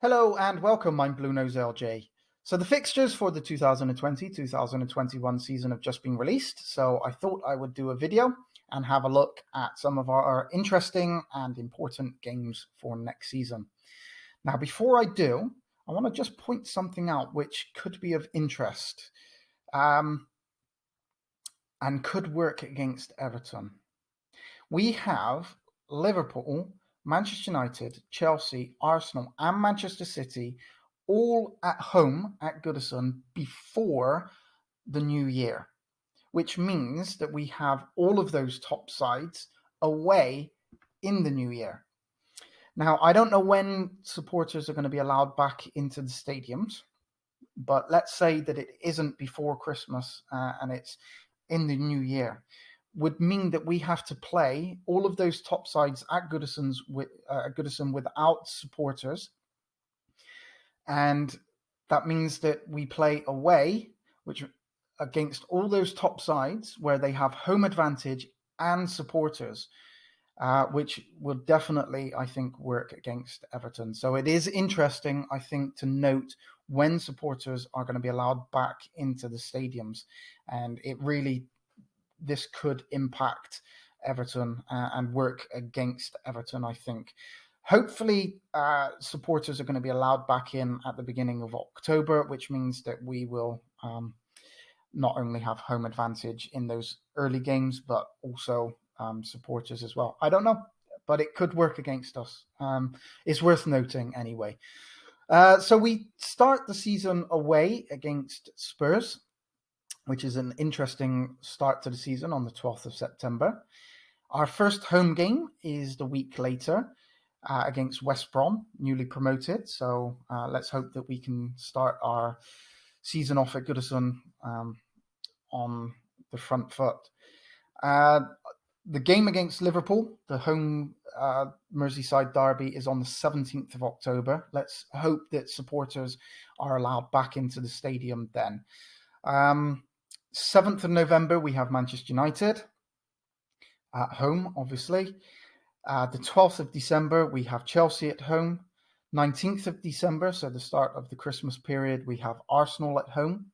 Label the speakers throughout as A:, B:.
A: Hello and welcome, I'm BluenoseLJ. So the fixtures for the 2020-2021 season have just been released, so I thought I would do a video and have a look at some of our interesting and important games for next season. Now, before I do, I want to just point something out which could be of interest and could work against Everton. We have Liverpool, Manchester United, Chelsea, Arsenal, and Manchester City all at home at Goodison before the new year, which means that we have all of those top sides away in the new year. Now, I don't know when supporters are going to be allowed back into the stadiums, but let's say that it isn't before Christmas and it's in the new year. Would mean that we have to play all of those top sides at Goodison without supporters, and that means that we play away, which against all those top sides where they have home advantage and supporters, which will definitely, I think, work against Everton. So it is interesting, I think, to note when supporters are going to be allowed back into the stadiums, and this could impact Everton and work against Everton, I think. Hopefully, supporters are going to be allowed back in at the beginning of October, which means that we will not only have home advantage in those early games, but also supporters as well. I don't know, but it could work against us. It's worth noting anyway. So we start the season away against Spurs, which is an interesting start to the season on the 12th of September. Our first home game is the week later against West Brom, newly promoted. So let's hope that we can start our season off at Goodison on the front foot. The game against Liverpool, the home Merseyside derby, is on the 17th of October. Let's hope that supporters are allowed back into the stadium then. 7th of November, we have Manchester United at home, obviously. The 12th of December, we have Chelsea at home. 19th of December, so the start of the Christmas period, we have Arsenal at home.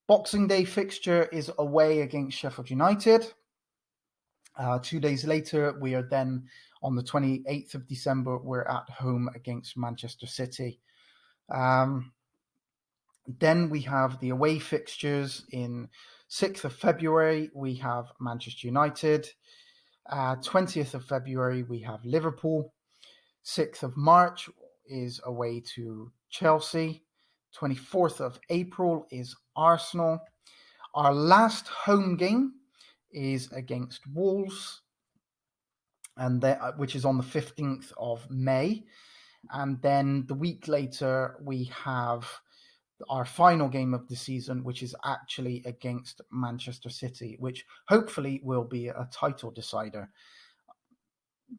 A: Boxing Day fixture is away against Sheffield United. 2 days later, we are then on the 28th of December, we're at home against Manchester City. Then we have the away fixtures in 6th of February, we have Manchester United. 20th of February, we have Liverpool. 6th of March is away to Chelsea. 24th of April is Arsenal. Our last home game is against Wolves, which is on the 15th of May. And then the week later, we have our final game of the season, which is actually against Manchester City, which hopefully will be a title decider.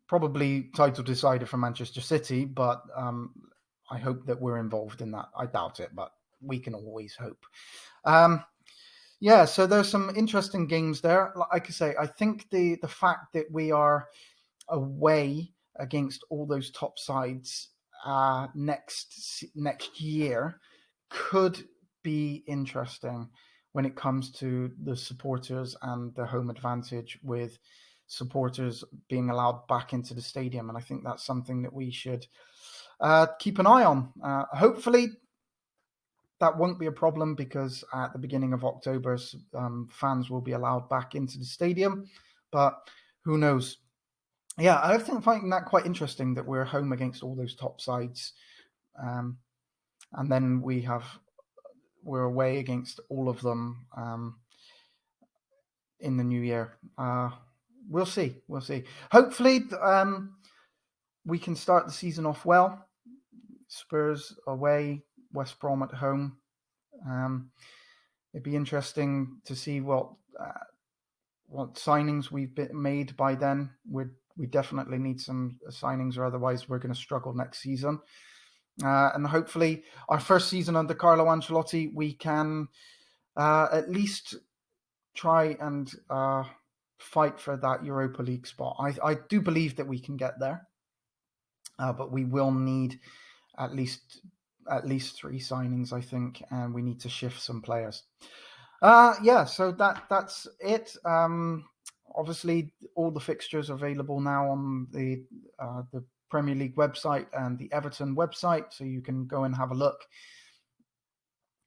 A: Probably title decider for Manchester City, but I hope that we're involved in that. I doubt it, but we can always hope. So there's some interesting games there. Like I say, I think the fact that we are away against all those top sides next year could be interesting when it comes to the supporters and the home advantage, with supporters being allowed back into the stadium. And I think that's something that we should keep an eye on. Hopefully that won't be a problem, because at the beginning of October, fans will be allowed back into the stadium, but who knows? Yeah, I find that quite interesting that we're home against all those top sides. And then we're away against all of them in the new year. We'll see. Hopefully, we can start the season off well. Spurs away, West Brom at home. It'd be interesting to see what signings we've made by then. We definitely need some signings, or otherwise we're going to struggle next season. And hopefully our first season under Carlo Ancelotti, we can at least try and fight for that Europa League spot. I do believe that we can get there, but we will need at least 3 signings, I think, and we need to shift some players. Yeah, so that's it. Obviously, all the fixtures are available now on the Premier League website and the Everton website, so you can go and have a look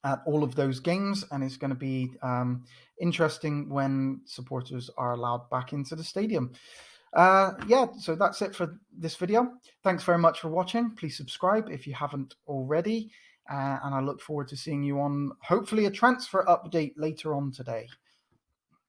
A: at all of those games, and it's going to be interesting when supporters are allowed back into the stadium. Yeah, so that's it for this video. Thanks very much for watching. Please subscribe if you haven't already, and I look forward to seeing you on hopefully a transfer update later on today.